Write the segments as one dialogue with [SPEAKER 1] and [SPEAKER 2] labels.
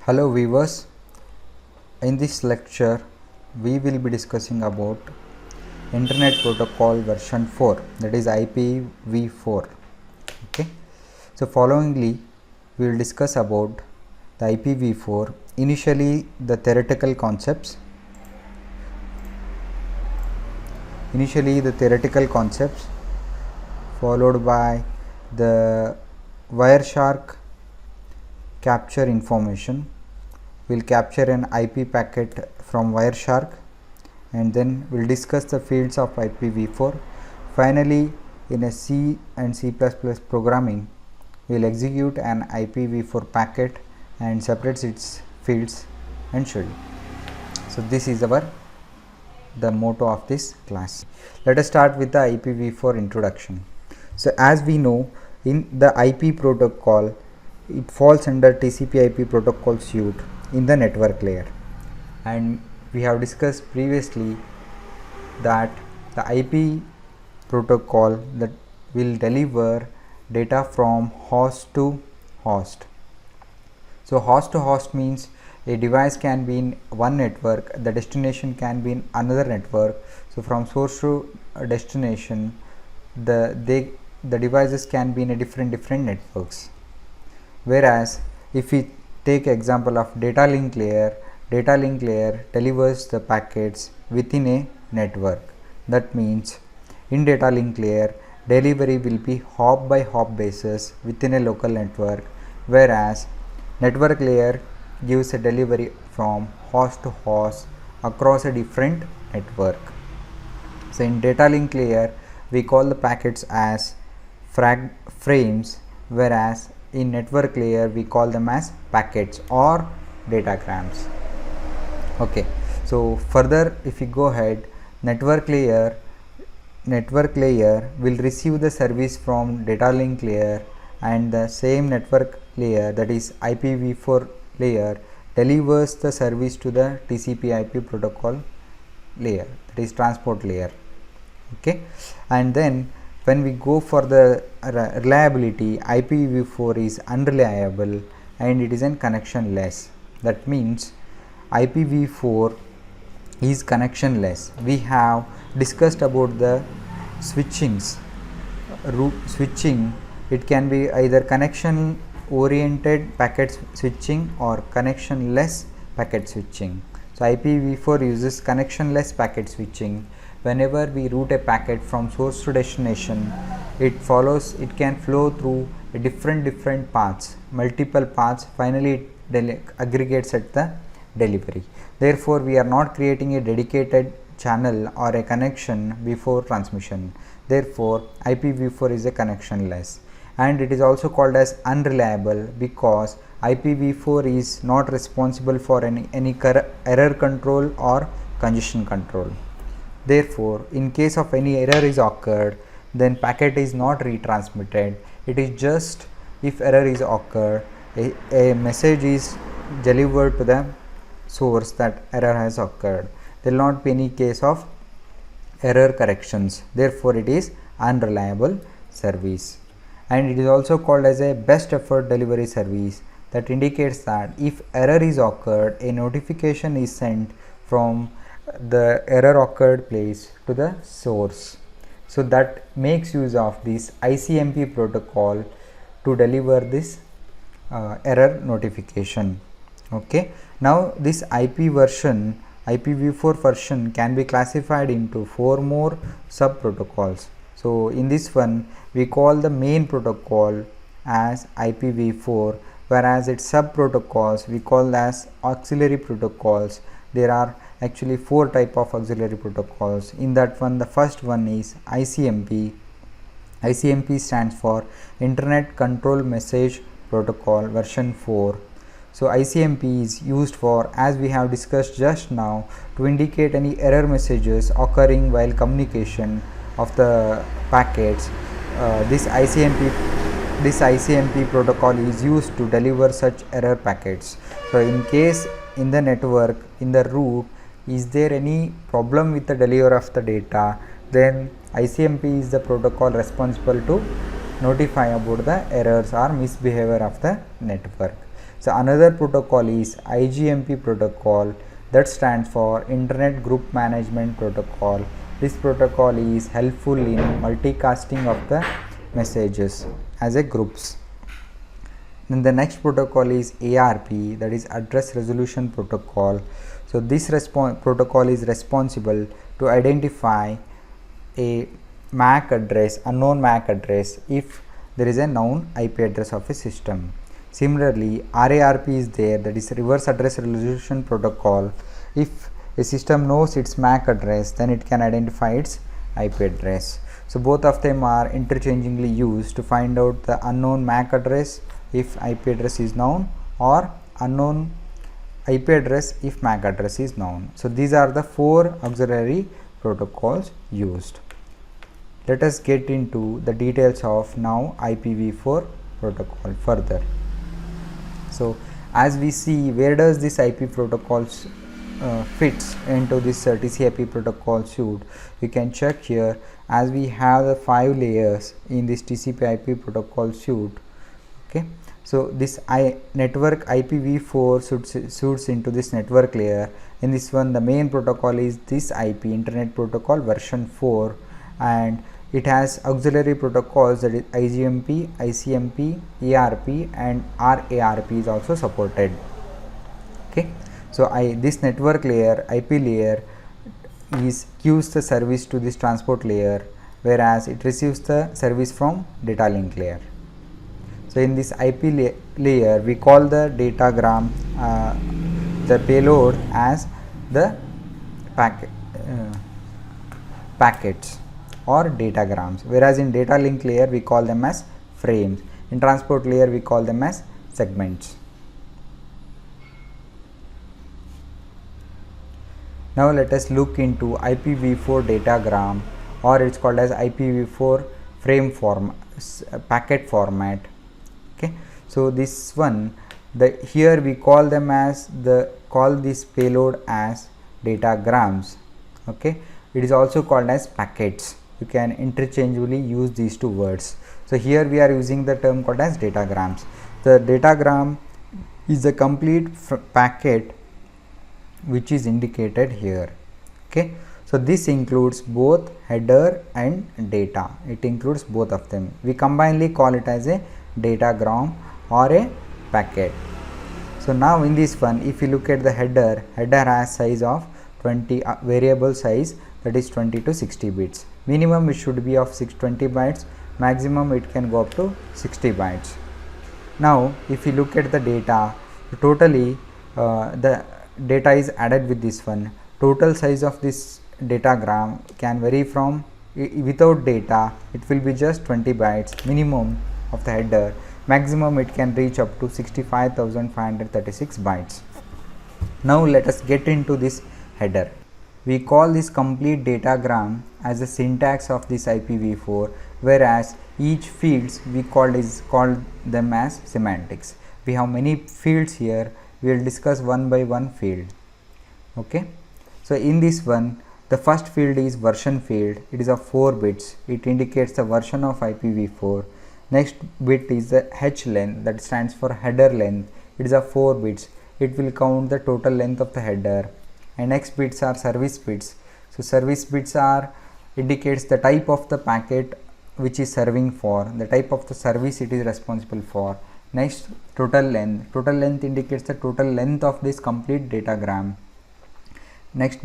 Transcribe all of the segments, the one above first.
[SPEAKER 1] Hello viewers, in this lecture we will be discussing about Internet Protocol version 4, that is IPv4. Okay, so followingly we will discuss about the IPv4, initially the theoretical concepts, followed by the Wireshark capture information. We'll capture an IP packet from Wireshark, and then we'll discuss the fields of IPv4. Finally, in a C and C++ programming, we'll execute an IPv4 packet and separates its fields and schedule. So this is the motto of this class. Let us start with the IPv4 introduction. So as we know, in the IP protocol, it falls under TCP/IP protocol suite in the network layer, and we have discussed previously that the IP protocol that will deliver data from host to host. So host to host means a device can be in one network, the destination can be in another network. So from source to destination, the devices can be in a different networks. Whereas if we take example of data link layer delivers the packets within a network. That means in data link layer, delivery will be hop by hop basis within a local network, whereas network layer gives a delivery from host to host across a different network. So in data link layer, we call the packets as frames, whereas in network layer we call them as packets or datagrams. Okay, so further if we go ahead, network layer will receive the service from data link layer, and the same network layer, that is IPv4 layer, delivers the service to the TCP/IP protocol layer, that is transport layer. Okay, and then when we go for the reliability, IPv4 is unreliable and it is in connectionless. That means IPv4 is connectionless. We have discussed about the switchings. Route switching, it can be either connection oriented packet switching or connectionless packet switching. So IPv4 uses connectionless packet switching. Whenever we route a packet from source to destination, it can flow through a different paths, multiple paths. Finally it aggregates at the delivery. Therefore we are not creating a dedicated channel or a connection before transmission. Therefore IPv4 is a connectionless, and it is also called as unreliable because IPv4 is not responsible for any error control or congestion control. Therefore, in case of any error is occurred, then packet is not retransmitted. It is just if error is occurred, a message is delivered to the source that error has occurred. There will not be any case of error corrections. Therefore, it is unreliable service, and it is also called as a best effort delivery service. That indicates that if error is occurred, a notification is sent from the error occurred place to the source. So that makes use of this ICMP protocol to deliver this error notification. Okay, now this IPv4 version can be classified into 4 more sub protocols. So in this one we call the main protocol as IPv4, whereas its sub protocols we call as auxiliary protocols. There are actually 4 type of auxiliary protocols. In that one, the first one is ICMP. ICMP stands for Internet Control Message Protocol version 4. So ICMP is used for, as we have discussed just now, to indicate any error messages occurring while communication of the packets. This ICMP protocol is used to deliver such error packets. So in case in the network, in the route, is there any problem with the delivery of the data, then ICMP is the protocol responsible to notify about the errors or misbehavior of the network. So another protocol is IGMP protocol, that stands for Internet Group Management Protocol. This protocol is helpful in multicasting of the messages as a groups. Then the next protocol is ARP, that is Address Resolution Protocol. So this protocol is responsible to identify a MAC address, unknown MAC address, if there is a known IP address of a system. Similarly, RARP is there, that is Reverse Address Resolution Protocol. If a system knows its MAC address, then it can identify its IP address. So both of them are interchangeably used to find out the unknown MAC address if IP address is known, or unknown IP address if MAC address is known. So these are the four auxiliary protocols used. Let us get into the details of now IPv4 protocol further. So as we see, where does this IP protocols fits into this TCP/IP protocol suite, we can check here. As we have the 5 layers in this TCP/IP protocol suite, okay. So this network IPv4 suits into this network layer. In this one, the main protocol is this IP, Internet Protocol version 4, and it has auxiliary protocols, that is IGMP, ICMP, ARP, and RARP is also supported. Okay, so this network layer, IP layer, gives the service to this transport layer, whereas it receives the service from data link layer. So in this IP layer, we call the datagram, the payload, as the packets or datagrams, whereas in data link layer we call them as frames. In transport layer we call them as segments. Now let us look into IPv4 datagram, or it's called as IPv4 frame packet format. Okay, so this one, here we call them as call this payload as datagrams. Okay, it is also called as packets. You can interchangeably use these two words. So here we are using the term called as datagrams. The datagram is a complete packet which is indicated here. Okay, so this includes both header and data. It includes both of them. We combinedly call it as a datagram or a packet. So now in this one, if you look at the header has size of 20 variable size, that is 20 to 60 bits. Minimum it should be of 620 bytes, maximum it can go up to 60 bytes. Now if you look at the data, totally the data is added with this one. Total size of this datagram can vary from, without data it will be just 20 bytes minimum of the header, maximum it can reach up to 65,536 bytes. Now let us get into this header. We call this complete datagram as the syntax of this IPv4, whereas each fields we called them as semantics. We have many fields here. We will discuss one by one field. Okay, so in this one, the first field is version field. It is of 4 bits. It indicates the version of IPv4. Next bit is the H length, that stands for header length. It is of 4 bits. It will count the total length of the header. And next bits are service bits. So service bits indicates the type of the packet which is serving for, the type of the service it is responsible for. Next, total length. Total length indicates the total length of this complete datagram. Next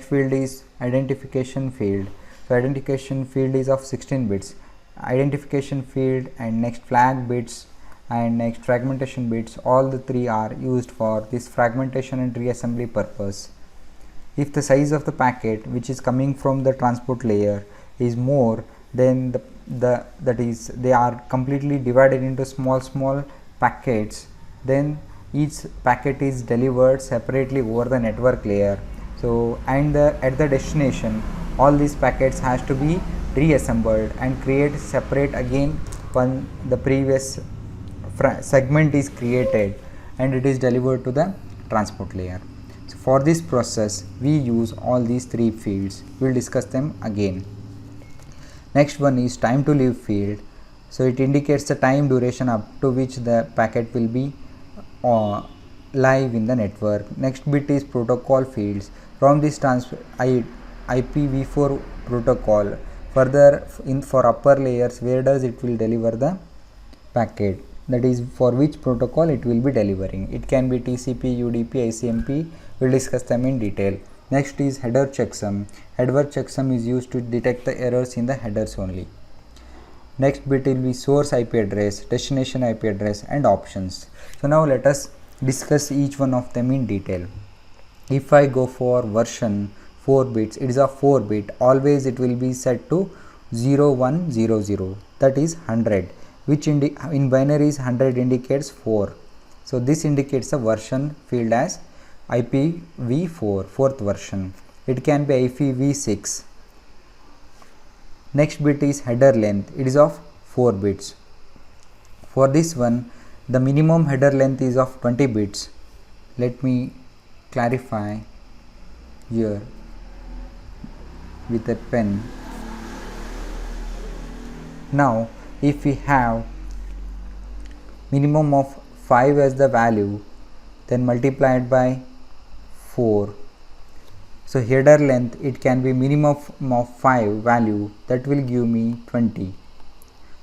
[SPEAKER 1] field is identification field. So identification field is of 16 bits. Identification field and next flag bits and next fragmentation bits, all the three are used for this fragmentation and reassembly purpose. If the size of the packet which is coming from the transport layer is more, then that is they are completely divided into small packets, then each packet is delivered separately over the network layer. So and at the destination, all these packets has to be reassembled and create separate again when the previous segment is created, and it is delivered to the transport layer. So for this process we use all these 3 fields. We will discuss them again. Next one is time to live field. So it indicates the time duration up to which the packet will be live in the network. Next bit is protocol fields. From this IPv4 protocol, further for upper layers, where does it will deliver the packet, that is for which protocol it will be delivering. It can be TCP, UDP, ICMP. We'll discuss them in detail. Next is header checksum. Header checksum is used to detect the errors in the headers only. Next bit will be source IP address, destination IP address, and options. So now let us discuss each one of them in detail. If I go for version 4 bits, it is a 4 bit. Always it will be set to 0100, that is 100, which in binaries 100 indicates 4. So this indicates a version field as IPv4, 4th version. It can be IPv6. Next bit is header length. It is of 4 bits. For this one, the minimum header length is of 20 bits. Let me clarify here with a pen. Now, if we have minimum of 5 as the value, then multiplied by 4. So header length, it can be minimum of 5 value, that will give me 20.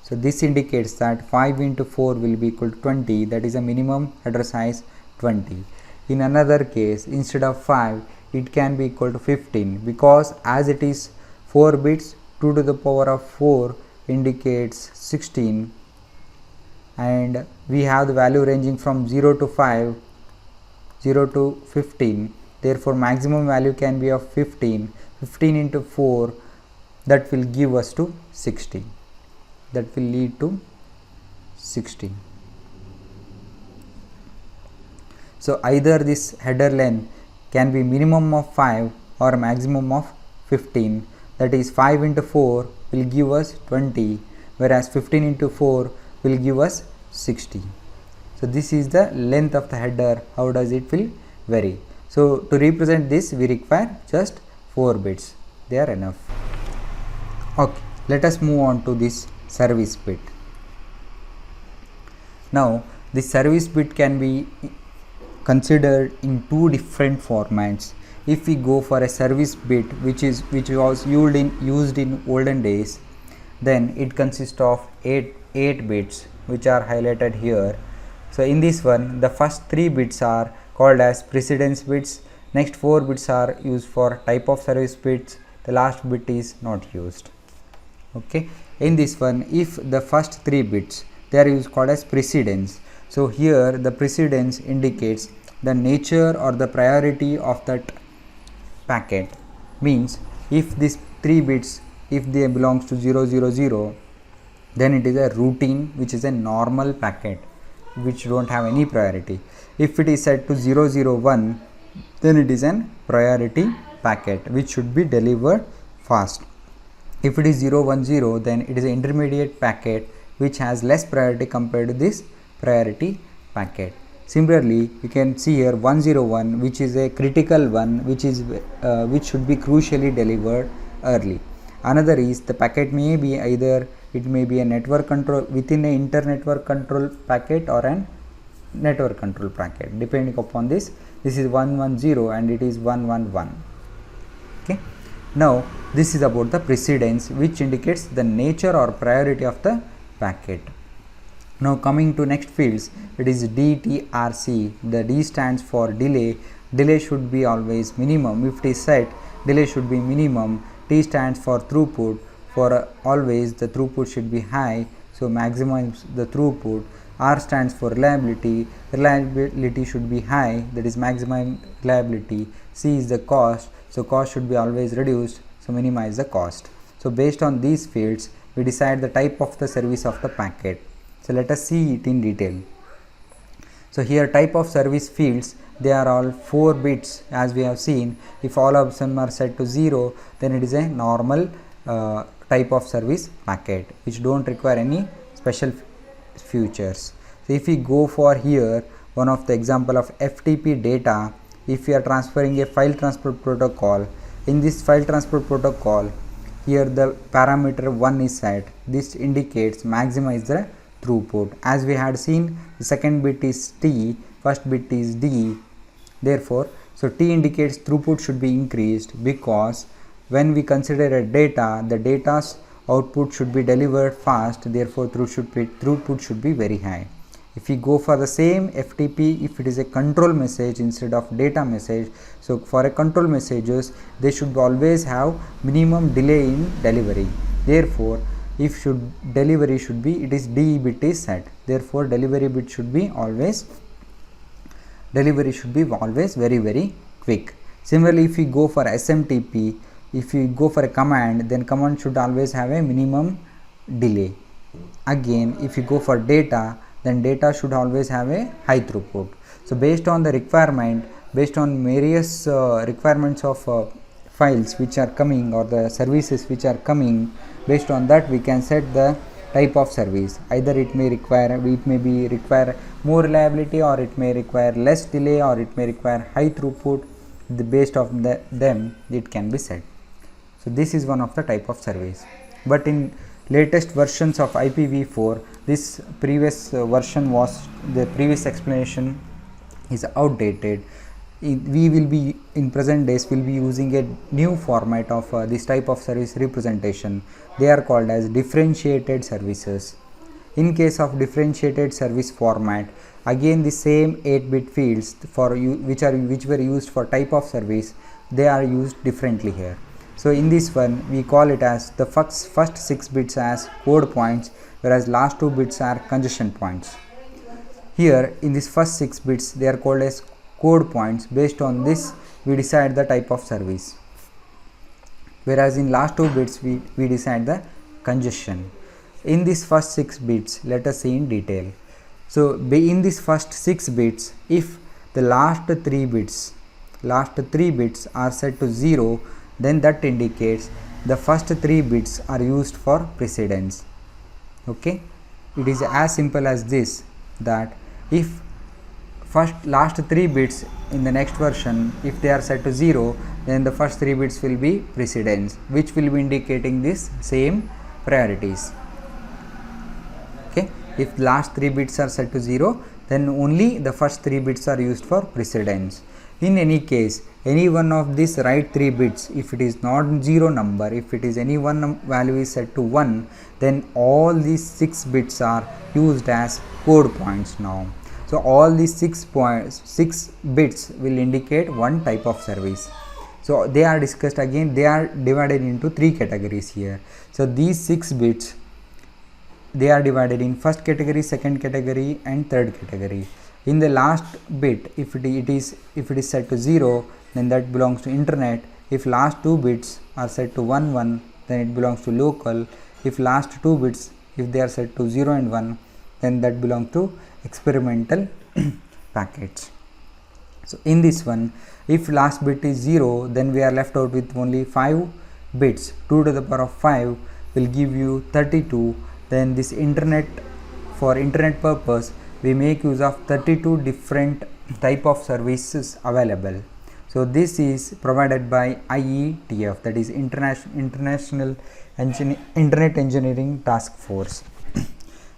[SPEAKER 1] So this indicates that 5 into 4 will be equal to 20, that is a minimum header size 20. In another case, instead of 5, it can be equal to 15, because as it is 4 bits, 2 to the power of 4 indicates 16, and we have the value ranging from 0 to 5, 0 to 15. Therefore, maximum value can be of 15. 15 into 4, that will give us to 60. That will lead to 60. So either this header length can be minimum of 5 or maximum of 15. That is 5 into 4 will give us 20, whereas 15 into 4 will give us 60. So this is the length of the header. How does it will vary? So to represent this, we require just 4 bits. They are enough. Okay, let us move on to this service bit. Now this service bit can be considered in 2 different formats. If we go for a service bit which was used in olden days, then it consists of 8 bits, which are highlighted here. So in this one, the first 3 bits are called as precedence bits. Next 4 bits are used for type of service bits. The last bit is not used. Okay, in this one, if the first 3 bits, they are used called as precedence. So here the precedence indicates the nature or the priority of that packet. Means if these 3 bits, if they belongs to 000, then it is a routine, which is a normal packet which don't have any priority. If it is set to 001, then it is an priority packet which should be delivered fast. If it is 010, then it is an intermediate packet which has less priority compared to this priority packet. Similarly, you can see here 101, which is a critical one, which should be crucially delivered early. Another is the packet may be either it may be a network control within a inter-network control packet or an network control packet. Depending upon this, this is 110 and it is 111. Okay. Now this is about the precedence, which indicates the nature or priority of the packet. Now coming to next fields, it is DTRC. The D stands for delay. Delay should be always minimum. If it is set, delay should be minimum. T stands for throughput. For always the throughput should be high, so maximize the throughput. R stands for reliability. Reliability should be high, that is maximum reliability. C is the cost, so cost should be always reduced, so minimize the cost. So based on these fields, we decide the type of the service of the packet. So let us see it in detail. So here type of service fields, they are all 4 bits as we have seen. If all of them are set to 0, then it is a normal type of service packet which don't require any special features. So if we go for here one of the example of FTP data, if we are transferring a file transfer protocol, in this file transfer protocol, here the parameter 1 is set. This indicates maximize the throughput. As we had seen, the second bit is T, first bit is D. Therefore, so T indicates throughput should be increased, because when we consider a data, the data's output should be delivered fast, therefore throughput should be very high. If we go for the same FTP, if it is a control message instead of data message, so for a control messages, they should always have minimum delay in delivery. Therefore, if delivery should be, it is D bit is set. Therefore, delivery should be always very quick. Similarly, if we go for SMTP, if you go for a command, then command should always have a minimum delay. Again, if you go for data, then data should always have a high throughput. So based on the requirement, based on various requirements of files which are coming, or the services which are coming, based on that we can set the type of service. Either it may require more reliability, or it may require less delay, or it may require high throughput. Based on them it can be set. So this is one of the type of service. But in latest versions of IPv4, this previous version was, the previous explanation is outdated. We will be, in present days, will be using a new format of this type of service representation. They are called as differentiated services. In case of differentiated service format, again the same 8-bit fields for which were used for type of service, they are used differently here. So in this one, we call it as the first 6 bits as code points, whereas last 2 bits are congestion points. Here in this first 6 bits, they are called as code points. Based on this, we decide the type of service, whereas in last 2 bits we decide the congestion. In this first 6 bits, let us see in detail. So in this first 6 bits, if the last 3 bits are set to 0, then that indicates the first 3 bits are used for precedence. Okay, it is as simple as this, that if last 3 bits in the next version, if they are set to 0, then the first 3 bits will be precedence, which will be indicating this same priorities. Okay, if last 3 bits are set to 0, then only the first 3 bits are used for precedence. In any case, any one of these right 3 bits, if it is not 0 number, if it is any one value is set to 1, then all these 6 bits are used as code points now. So all these 6 bits will indicate one type of service. So they are discussed again, they are divided into 3 categories here. So these 6 bits, they are divided in first category, second category and third category. In the last bit, if it is set to 0, then that belongs to internet. If last 2 bits are set to 1 1, then it belongs to local. If last 2 bits, if they are set to 0 and 1, then that belongs to experimental packets. So in this one, if last bit is 0, then we are left out with only 5 bits. 2 to the power of 5 will give you 32. Then this internet, for internet purpose, we make use of 32 different type of services available. So this is provided by IETF, that is International Internet Engineering Task Force.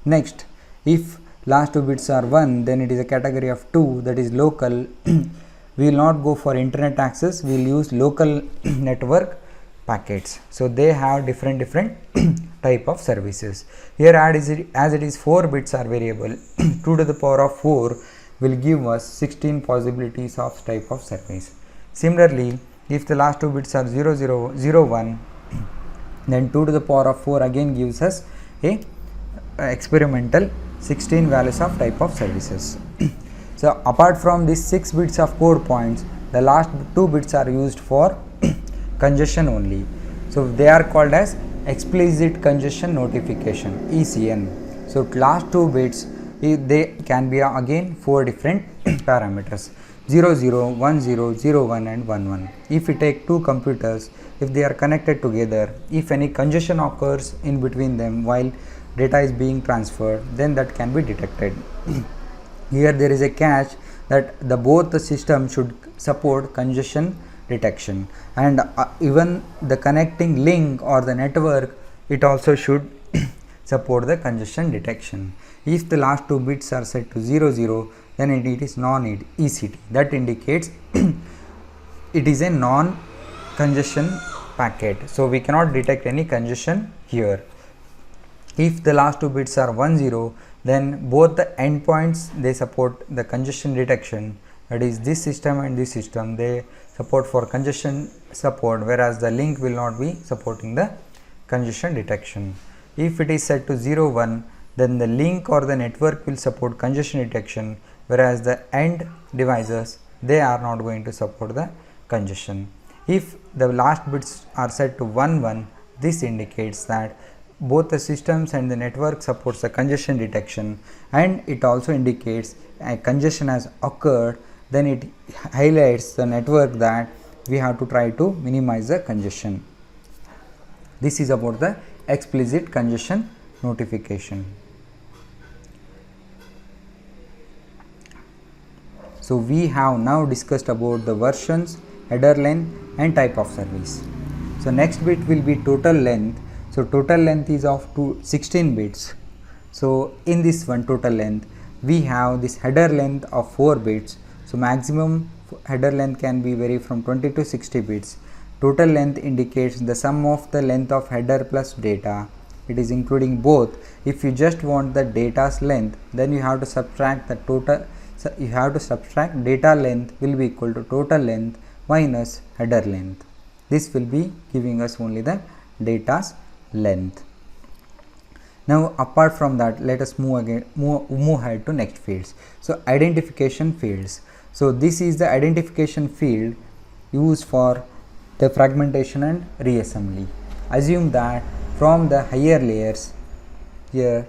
[SPEAKER 1] Next, if last 2 bits are 1, then it is a category of 2, that is local. We will not go for internet access, we will use local network packets. So they have different type of services. Here as it is 4 bits are variable, 2 to the power of 4 will give us 16 possibilities of type of service. Similarly, if the last 2 bits are 0 0 0 1, then 2 to the power of 4 again gives us a experimental 16 values of type of services. So apart from these 6 bits of code points, the last 2 bits are used for congestion only. So they are called as explicit congestion notification, ECN. So last 2 bits, they can be again 4 different parameters, 0 0 1 0 0 1 and 1 1. If we take 2 computers, if they are connected together, if any congestion occurs in between them while data is being transferred, then that can be detected. Here there is a catch that both the systems should support congestion detection, and even the connecting link or the network, it also should support the congestion detection. If the last 2 bits are set to 0 0, then it is non-ECT. That indicates it is a non-congestion packet, so we cannot detect any congestion here. If the last two bits are 1 0, then both the endpoints they support the congestion detection, that is this system and this system they support for congestion support, whereas the link will not be supporting the congestion detection. If it is set to 0 1, then the link or the network will support congestion detection, whereas the end devices they are not going to support the congestion. If the last bits are set to 1 1, this indicates that both the systems and the network supports the congestion detection, and it also indicates a congestion has occurred, then it highlights the network that we have to try to minimize the congestion. This is about the explicit congestion notification. So we have now discussed about the versions, header length and type of service. So next bit will be total length. So total length is of 16 bits. So in this one total length we have this header length of 4 bits. So maximum header length can be vary from 20 to 60 bits. Total length indicates the sum of the length of header plus data. It is including both. If you just want the data's length, then you have to subtract the total. So you have to subtract data length will be equal to total length minus header length. This will be giving us only the data's length. Now apart from that, let us move ahead to next fields. So identification fields. So this is the identification field used for the fragmentation and reassembly. Assume that from the higher layers here,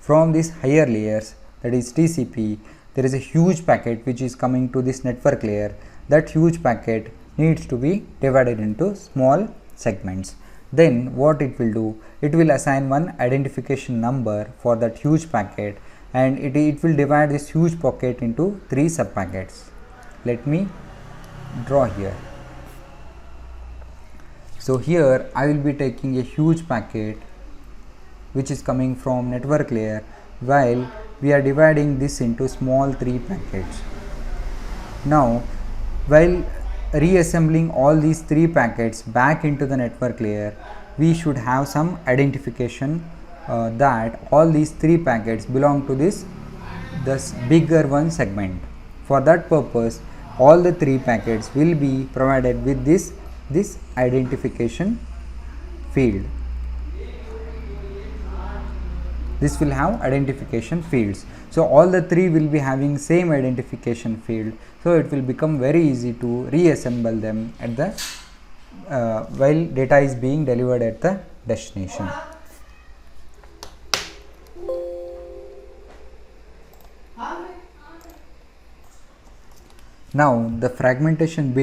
[SPEAKER 1] from these higher layers, that is TCP, there is a huge packet which is coming to this network layer. That huge packet needs to be divided into small segments. Then what it will do, it will assign one identification number for that huge packet, and it will divide this huge packet into 3 sub packets. Let me draw here. So here I will be taking a huge packet which is coming from network layer, while we are dividing this into small 3 packets. Now while reassembling all these 3 packets back into the network layer, we should have some identification that all these 3 packets belong to this bigger one segment. For that purpose, all the 3 packets will be provided with this identification field. This will have identification fields. So all the 3 will be having same identification field. So it will become very easy to reassemble them at the while data is being delivered at the destination. Now the fragmentation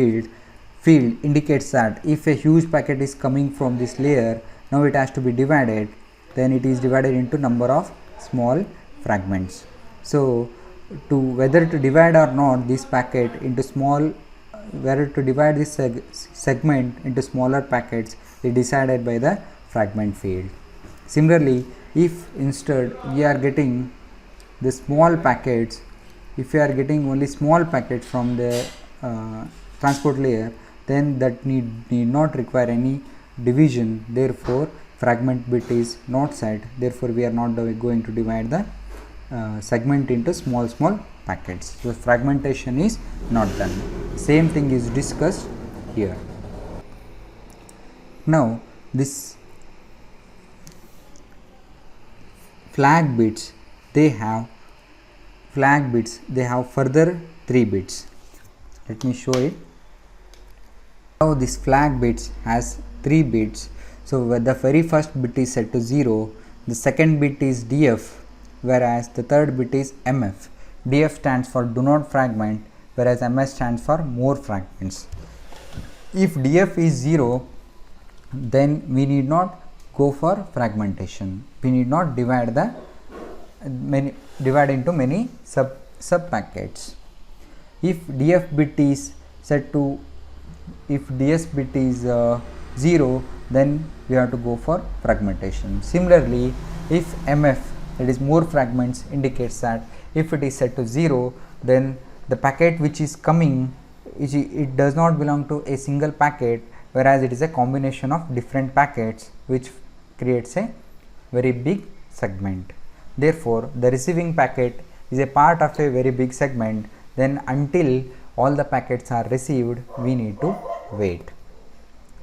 [SPEAKER 1] field indicates that if a huge packet is coming from this layer, now it has to be divided, then it is divided into number of small fragments. So whether to divide or not this packet into whether to divide this segment into smaller packets is decided by the fragment field. Similarly, if instead we are getting the small packets, if we are getting only small packets from the transport layer, then that need not require any division. Therefore fragment bit is not set, therefore we are not going to divide the segment into small packets. So fragmentation is not done. Same thing is discussed here. Now this flag bits, they have further 3 bits. Let me show it. Now this flag bits has 3 bits. So the very first bit is set to 0, the second bit is DF, whereas the third bit is MF. DF stands for do not fragment, whereas MS stands for more fragments. If DF is 0, then we need not go for fragmentation. We need not divide into many sub packets. If DF bit is set to, if DS bit is 0, then we have to go for fragmentation. Similarly, if MF, that is more fragments, indicates that if it is set to 0, then the packet which is coming, it does not belong to a single packet, whereas it is a combination of different packets which creates a very big segment. Therefore, the receiving packet is a part of a very big segment. Then until all the packets are received, we need to wait.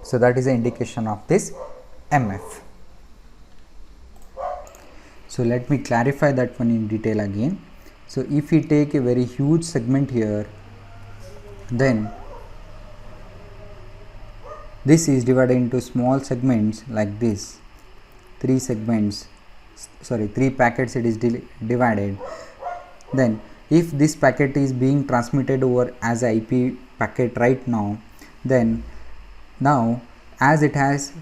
[SPEAKER 1] So that is the indication of this MF. So let me clarify that one in detail again. So if we take a very huge segment here, then this is divided into small segments like this. 3 packets it is divided. Then if this packet is being transmitted over as a IP packet right now, then now as it has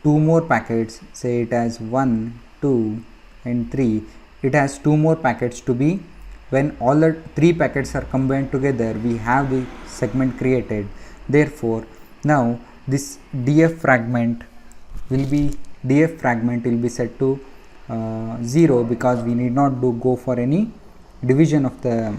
[SPEAKER 1] 2 more packets, say it has 1, 2 and 3, it has 2 more packets to be, when all the 3 packets are combined together, we have the segment created. Therefore, now this DF fragment will be set to 0, because we need not go for any division of the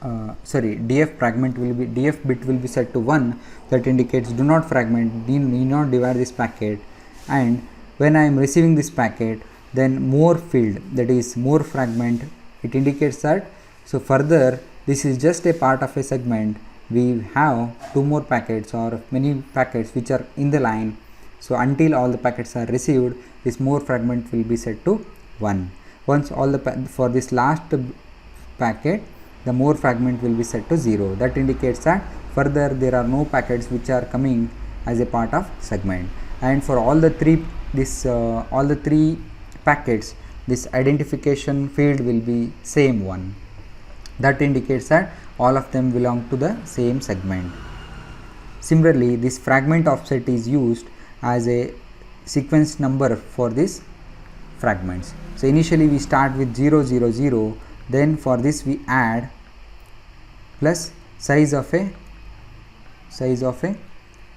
[SPEAKER 1] DF bit will be set to 1, that indicates do not fragment, need not divide this packet. And when I am receiving this packet, then more field, that is more fragment, it indicates that, so further this is just a part of a segment, we have 2 more packets or many packets which are in the line. So until all the packets are received, this more fragment will be set to 1. Once all the for this last packet, the more fragment will be set to 0. That indicates that further there are no packets which are coming as a part of segment. And for all the 3 packets, this identification field will be same one. That indicates that all of them belong to the same segment. Similarly, this fragment offset is used as a sequence number for these fragments. So initially we start with 0, 0, 0, then for this we add plus size of a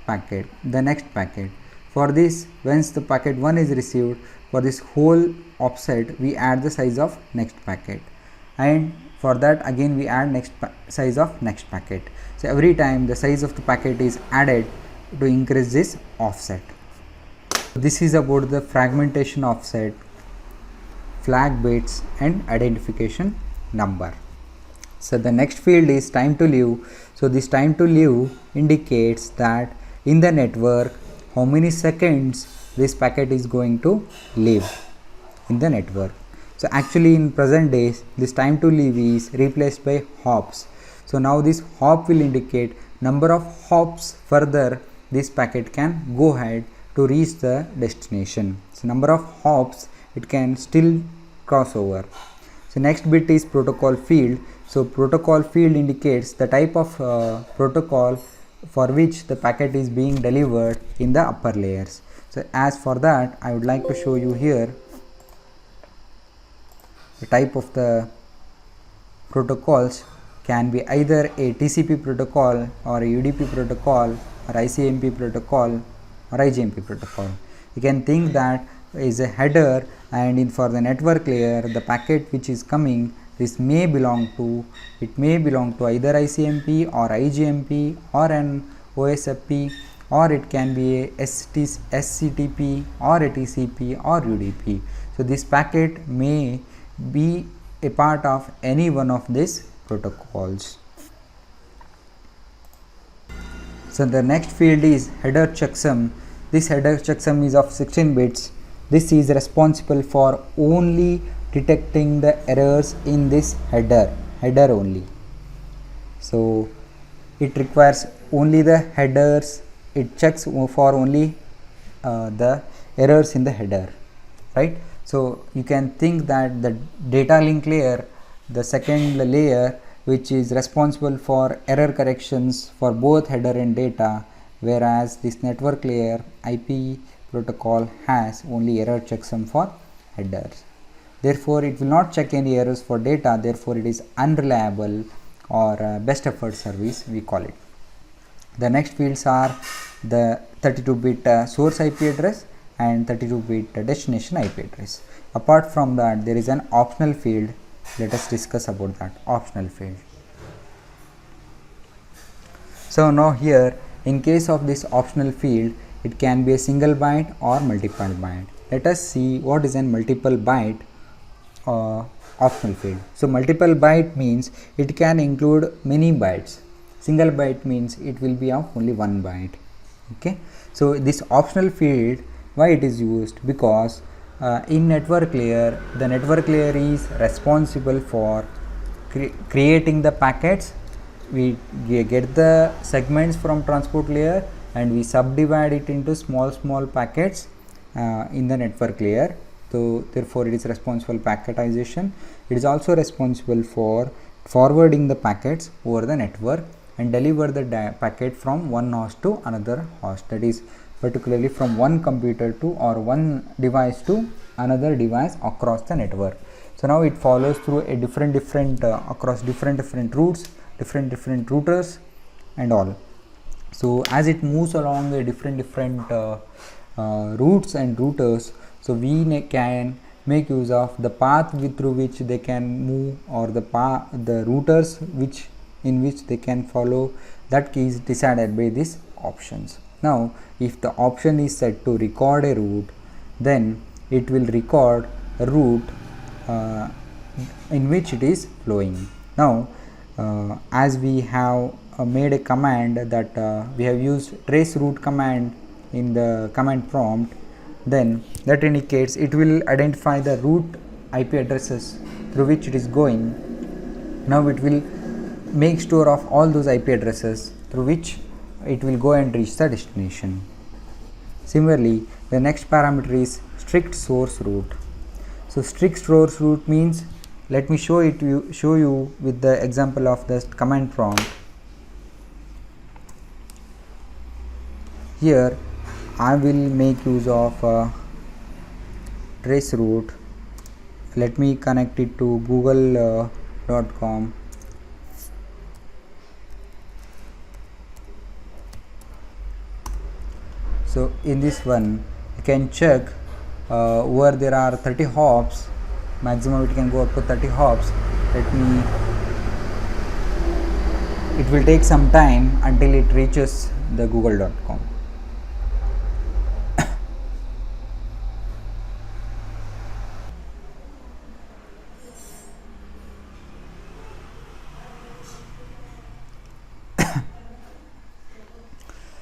[SPEAKER 1] packet, the next packet. For this, once the packet 1 is received, for this whole offset we add the size of next packet, and for that again we add size of next packet. So every time the size of the packet is added to increase this offset. This is about the fragmentation offset, flag bits and identification number. So the next field is time to live. So this time to live indicates that in the network how many seconds this packet is going to live in the network. So actually in present days this time to live is replaced by hops. So now this hop will indicate number of hops further this packet can go ahead to reach the destination. So number of hops it can still cross over. So next bit is protocol field. So protocol field indicates the type of protocol for which the packet is being delivered in the upper layers. So as for that, I would like to show you here the type of the protocols can be either a TCP protocol or a UDP protocol or ICMP protocol or IGMP protocol. You can think that is a header, and for the network layer the packet which is coming, this may belong to either ICMP or IGMP or an OSFP, or it can be a SCTP or a TCP or UDP. So this packet may be a part of any one of these protocols. So the next field is header checksum. This header checksum is of 16 bits. This is responsible for only detecting the errors in this header only. So it requires only the headers, it checks for only the errors in the header, right? So you can think that the data link layer, the second layer, which is responsible for error corrections for both header and data, whereas this network layer IP protocol has only error checksum for headers. Therefore it will not check any errors for data, therefore it is unreliable or best effort service we call it. The next fields are the 32-bit source IP address and 32-bit destination IP address. Apart from that, there is an optional field let us discuss about that optional field. So now here, in case of this optional field, it can be a single byte or multiple byte. Let us see what is a multiple byte optional field. So multiple byte means it can include many bytes. Single byte means it will be of only one byte. Okay. So this optional field, why it is used? Because in network layer, the network layer is responsible for creating the packets. We get the segments from transport layer and we subdivide it into small packets in the network layer. So therefore it is responsible packetization. It is also responsible for forwarding the packets over the network and deliver the packet from one host to another host, that is particularly from one computer to or one device to another device across the network. So now it follows through a different across different routes, different routers and all. So as it moves along the different routes and routers, so we can make use of the path through which they can move, or the routers in which they can follow. That key is decided by these options. Now if the option is set to record a route, then it will record a route in which it is flowing. Now as we have made a command that we have used trace route command in the command prompt, then that indicates it will identify the route IP addresses through which it is going. Now it will make store of all those IP addresses through which it will go and reach the destination. Similarly, the next parameter is strict source route. So strict source route means, let me show you with the example of the command prompt. Here I will make use of trace route. Let me connect it to google.com. So in this one you can check where there are 30 hops, maximum it can go up to 30 hops. It will take some time until it reaches the google.com.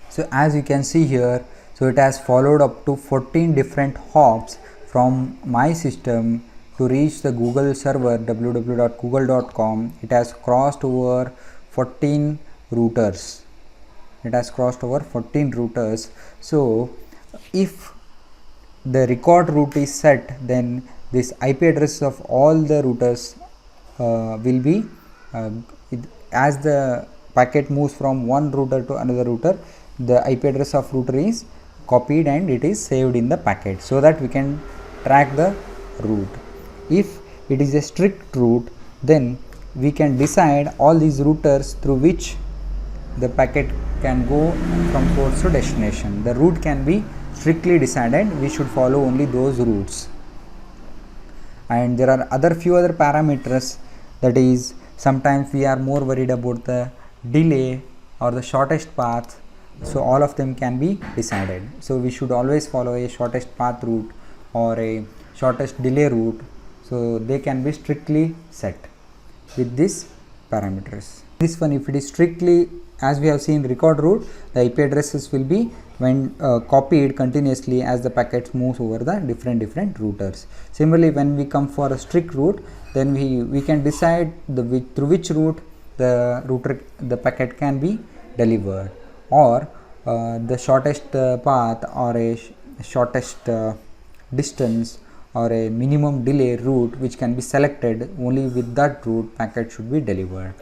[SPEAKER 1] So as you can see here, so it has followed up to 14 different hops from my system to reach the Google server www.google.com. It has crossed over 14 routers. So if the record route is set, then this IP address of all the routers will be as the packet moves from one router to another router, the IP address of router is copied and it is saved in the packet, so that we can track the route. If it is a strict route, then we can decide all these routers through which the packet can go from source to destination. The route can be strictly decided. We should follow only those routes. And there are few other parameters, that is, sometimes we are more worried about the delay or the shortest path. So all of them can be decided. So we should always follow a shortest path route or a shortest delay route. So they can be strictly set with these parameters. This one, if it is strictly, as we have seen record route, the IP addresses will be copied continuously as the packets moves over the different routers. Similarly, when we come for a strict route, then we can decide through which route the packet can be delivered, or the shortest path or a shortest distance or a minimum delay route which can be selected. Only with that route packet should be delivered.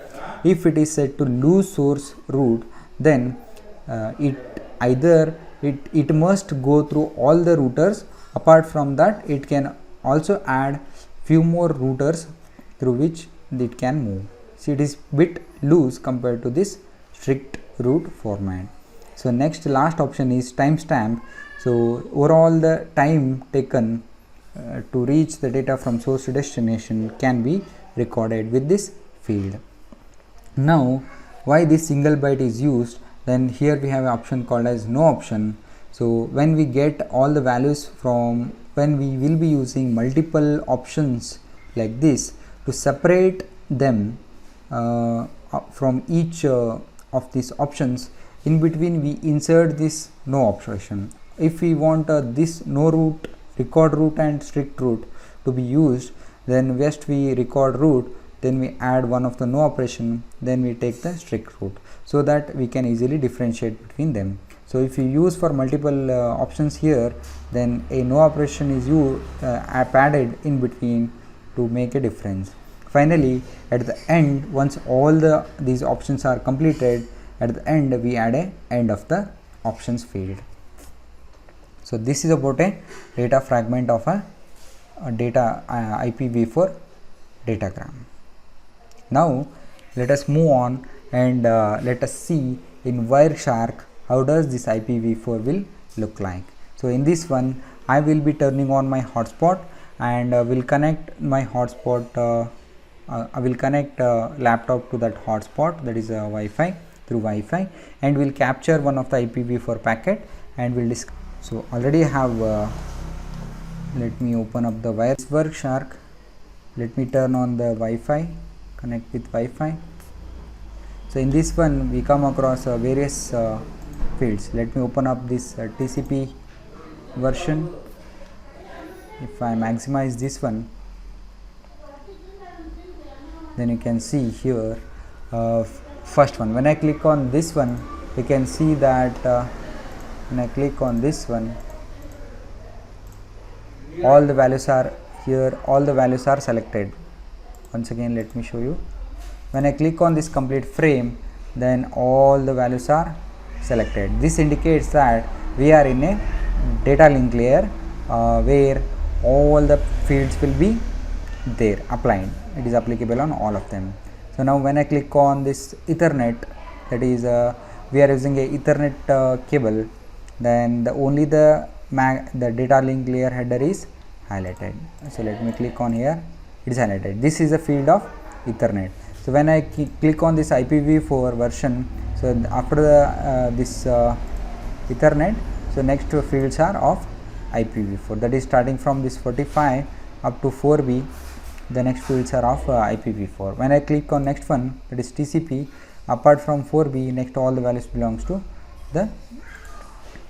[SPEAKER 1] If it is set to loose source route, then it must go through all the routers. Apart from that, it can also add few more routers through which it can move. So it is bit loose compared to this strict route format. So last option is timestamp. So overall the time taken to reach the data from source to destination can be recorded with this field. Now why this single byte is used, then here we have an option called as no option. So when we get all the values from, when we will be using multiple options like this to separate them from each of these options, in between we insert this no option. If we want this no root, record root and strict root to be used, then first we record root, then we add one of the no operation, then we take the strict root, so that we can easily differentiate between them. So if you use for multiple options here, then a no operation is added in between to make a difference. Finally, at the end, once all these options are completed, at the end we add a end of the options field. So this is about a data fragment of a data IPv4 datagram. Now let us move on and let us see in Wireshark how does this IPv4 will look like. So in this one, I will be turning on my hotspot and will connect my hotspot. I will connect laptop to that hotspot, that is Wi-Fi, through Wi-Fi, and will capture one of the IPv4 packet and will discuss. So already have let me open up the Wireshark. Let me turn on the Wi-Fi, connect with Wi-Fi. So in this one we come across various fields. Let me open up this TCP version. If I maximize this one, then you can see here first one. When I click on this one, you can see that when I click on this one, all the values are here, all the values are selected. Once again let me show you. When I click on this complete frame, then all the values are selected. This indicates that we are in a data link layer where all the fields will be there applied. It is applicable on all of them. So now when I click on this Ethernet, that is we are using a Ethernet cable, then only the data link layer header is highlighted. So let me click on here, it is highlighted. This is a field of Ethernet. So when I click on this IPv4 version, so after the this Ethernet, so next two fields are of IPv4, that is starting from this 45 up to 4B, the next fields are of IPv4. When I click on next one, that is TCP, apart from 4B, next all the values belongs to the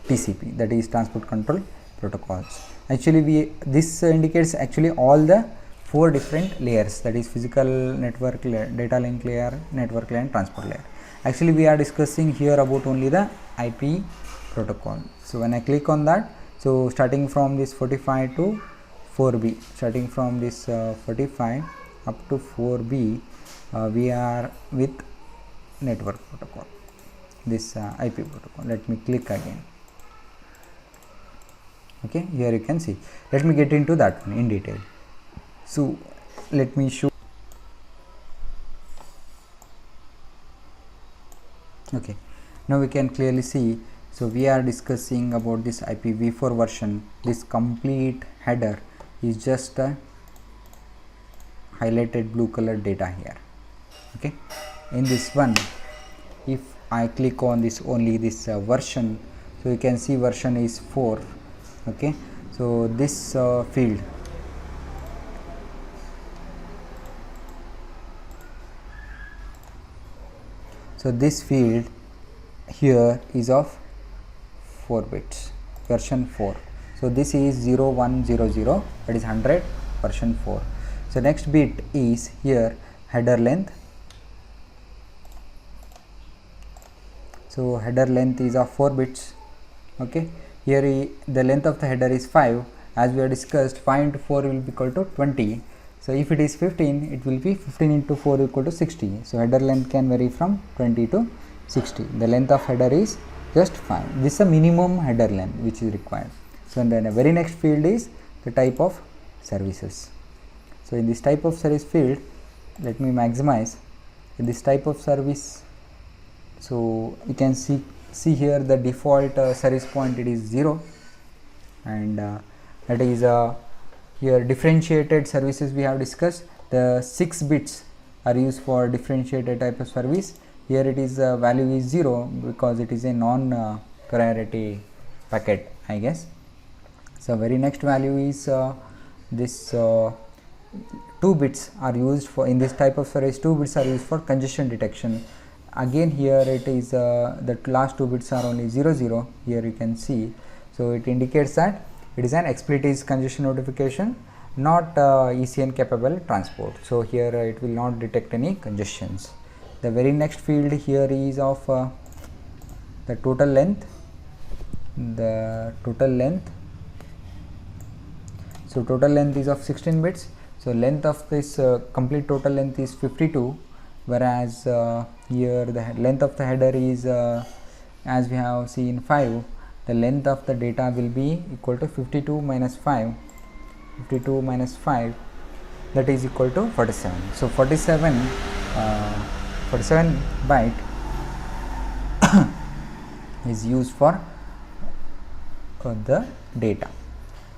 [SPEAKER 1] TCP, that is transport control protocols. Actually this indicates actually all the 4 different layers, that is physical network layer, data link layer, network layer and transport layer. Actually we are discussing here about only the IP protocol. So when I click on that, so starting from this 45 to 4B, starting from this 45 up to 4B, we are with network protocol, this IP protocol. Let me click again. Okay, here you can see. Let me get into that one in detail. So let me show. Okay, now we can clearly see. So we are discussing about this IPv4 version. This complete header is just a highlighted blue color data here. Okay, in this one, if I click on this only this version, so you can see version is 4. Okay, so this field, so this field here is of 4 bits, version 4. So this is 0100, that is 100, version 4. So next bit is here header length. So header length is of 4 bits. Okay, here the length of the header is 5. As we have discussed, 5 into 4 will be equal to 20. So if it is 15, it will be 15 into 4 equal to 60. So header length can vary from 20 to 60. The length of header is just 5. This is a minimum header length which is required. So and then the very next field is the type of services. So in this type of service field, let me maximize. In this type of service, so you can see here the default service point, it is 0, and that is here differentiated services we have discussed. the 6 bits are used for differentiated type of service. Here it is value is 0 because it is a non priority packet, I guess. So very next value is this 2 bits are used for, in this type of service 2 bits are used for congestion detection. Again here it is the last 2 bits are only 00, here you can see. So it indicates that it is an explicit congestion notification, not ECN capable transport. So here it will not detect any congestions. The very next field here is of the total length. So total length is of 16 bits. So length of this complete total length is 52, whereas here the length of the header is as we have seen 5. The length of the data will be equal to 52 minus 5, that is equal to 47. So 47 byte is used for the data.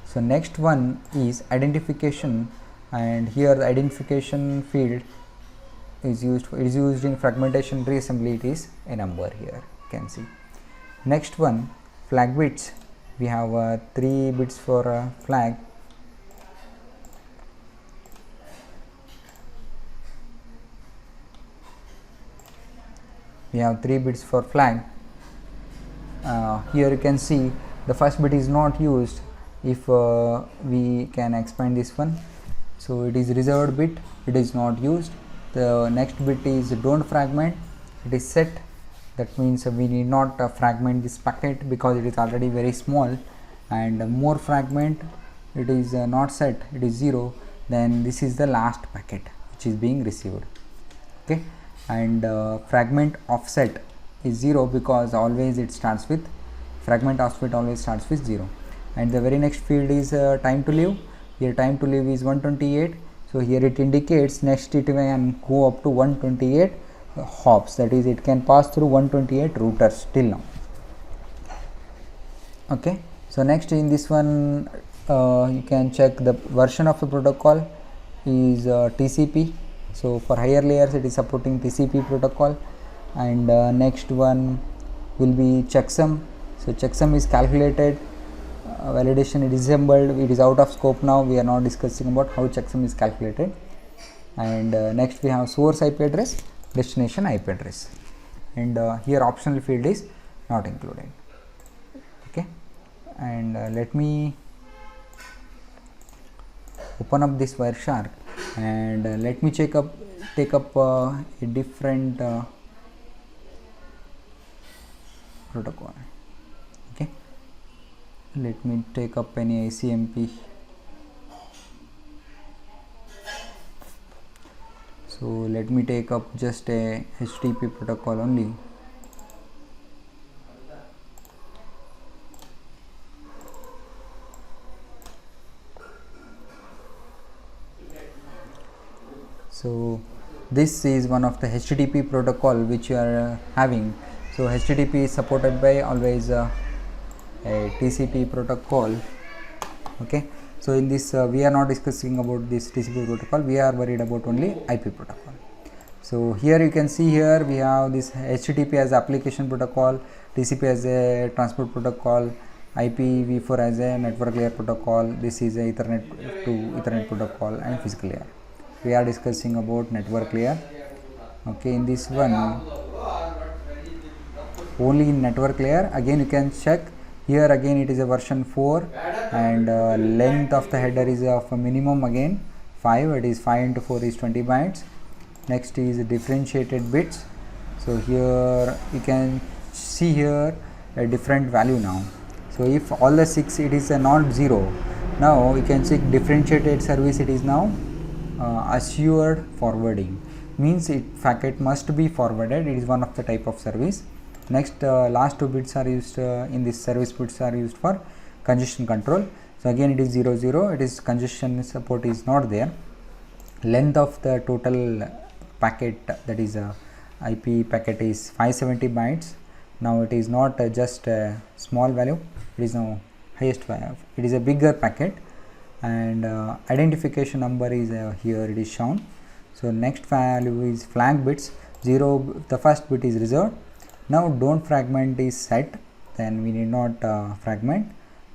[SPEAKER 1] So next one is identification, and here the identification field is used in fragmentation reassembly. It is a number here, you can see. Next one, flag bits. We have 3 bits for flag. We have 3 bits for flag. Here you can see the first bit is not used. If we can expand this one, so it is reserved bit, it is not used. The next bit is don't fragment, it is set. That means we need not fragment this packet because it is already very small, and more fragment, it is not set, it is 0. Then this is the last packet which is being received. Okay, and fragment offset is 0 because always it starts with fragment offset, always starts with 0. And the very next field is time to live. Here time to live is 128. So here it indicates next it can go up to 128 hops, that is it can pass through 128 routers till now. Okay, so next in this one you can check the version of the protocol is TCP. So for higher layers it is supporting TCP protocol. And next one will be checksum. So checksum is calculated, validation is disabled, it is out of scope now. We are not discussing about how checksum is calculated. And next we have source IP address, destination IP address, and here optional field is not included. Okay, and let me open up this Wireshark and let me take up a different protocol. Okay, let me take up any ICMP. So let me take up just a HTTP protocol only. So this is one of the HTTP protocol which you are having. So HTTP is supported by always a TCP protocol. Okay, so in this we are not discussing about this TCP protocol, we are worried about only IP protocol. So here you can see, here we have this HTTP as application protocol, TCP as a transport protocol, IPv4 as a network layer protocol. This is a Ethernet to Ethernet protocol, and physical layer. We are discussing about network layer. Okay, in this one only in network layer, again you can check here, again it is a version 4, and length of the header is of a minimum again 5, it is 5 into 4 is 20 bytes. Next is differentiated bits. So here you can see here a different value now. So if all the 6 it is a not 0, now you can check differentiated service, it is now assured forwarding, means packet must be forwarded, it is one of the type of service. Next last 2 bits are used in this service, bits are used for congestion control. So again it is 00, it is congestion support is not there. Length of the total packet, that is IP packet, is 570 bytes. Now it is not just a small value, it is now highest value, it is a bigger packet. and identification number is here it is shown. So next value is flag bits. 0, the first bit is reserved. Now don't fragment is set, then we need not fragment.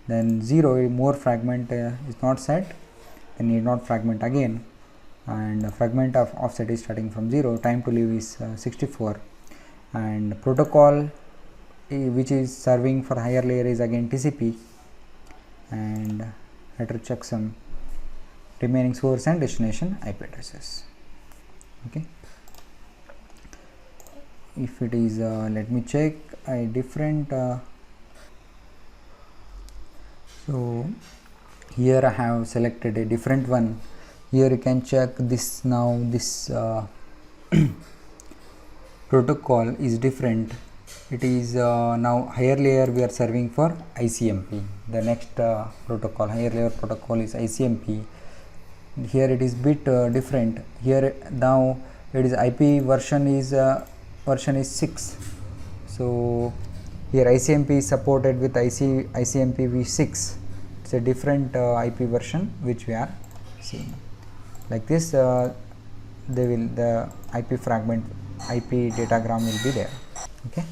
[SPEAKER 1] Then 0, more fragment is not set, then need not fragment again, and fragment of offset is starting from 0. Time to live is 64, and protocol which is serving for higher layer is again TCP, and header checksum remaining source and destination IP addresses. Okay, if it is let me check a different so here I have selected a different one. Here you can check this. Now this protocol is different. It is now higher layer we are serving for ICMP. The next protocol, higher layer protocol, is ICMP. Here it is bit different. Here now it is IP version is 6. So here ICMP is supported with ICMP v6. It's a different IP version which we are seeing. Like this, the IP fragment, IP datagram will be there. Okay.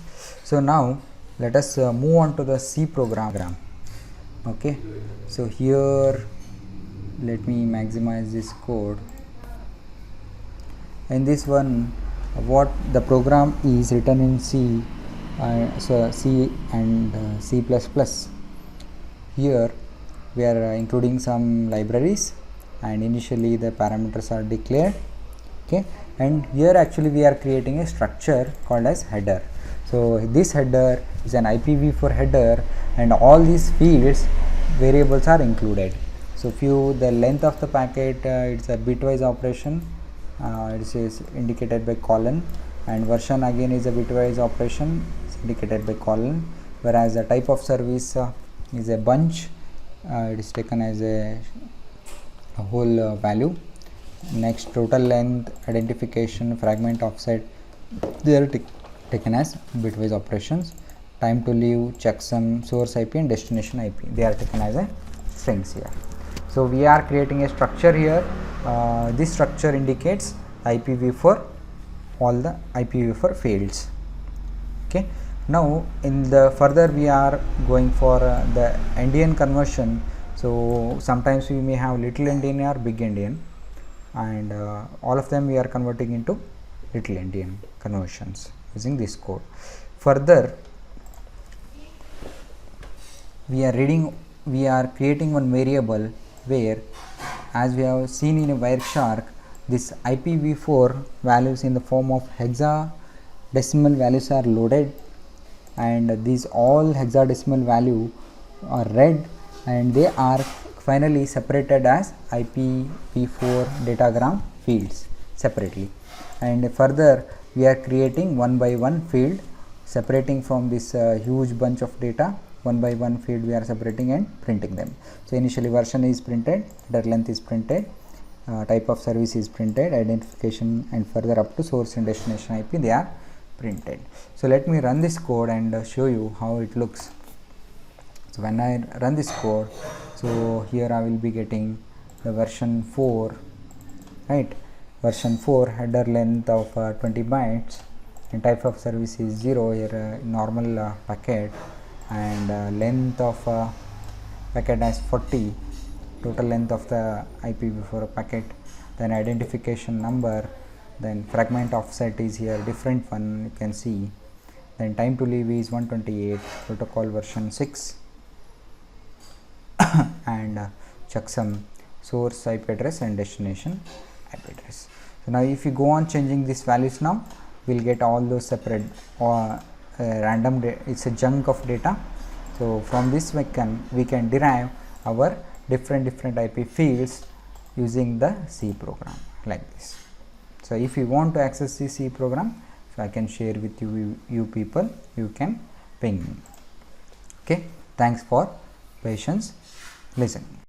[SPEAKER 1] So now let us move on to the C program. Okay. So here let me maximize this code. In this one, what the program is written in C, so C and C++. Here we are including some libraries, and initially the parameters are declared. Okay, and here actually we are creating a structure called as header. So this header is an IPv4 header, and all these fields variables are included. So the length of the packet, it's a bitwise operation. It is indicated by colon, and version again is a bitwise operation, it's indicated by colon, whereas the type of service is a bunch. It is taken as a whole value. Next, total length, identification, fragment, offset, they are taken as bitwise operations. Time to live, checksum, source IP and destination IP, they are taken as a strings here. So we are creating a structure here. This structure indicates IPv4, all the IPv4 fields. Okay. Now in the further we are going for the endian conversion. So sometimes we may have little endian or big endian, and all of them we are converting into little endian conversions using this code. Further, we are creating one variable where, as we have seen in a Wireshark, this IPv4 values in the form of hexadecimal values are loaded, and these all hexadecimal value are read, and they are finally separated as IPv4 datagram fields separately. And further, we are creating one by one field, separating from this huge bunch of data. One by one field we are separating and printing them. So initially version is printed, header length is printed, type of service is printed, identification, and further up to source and destination IP, they are printed. So let me run this code and show you how it looks. So when I run this code, so here I will be getting the version 4, right? Version 4, header length of 20 bytes, and type of service is 0, here normal packet, and length of packet as 40, total length of the IPv4 packet, then identification number, then fragment offset is here different one, you can see, then time to live is 128, protocol version 6, and checksum, source IP address and destination IP address. So now if you go on changing these values, now we'll get all those separate random it's a chunk of data. So from this we can derive our different IP fields using the C program like this. So if you want to access the C program, so I can share with you people, you can ping me. Okay, thanks for patience listening.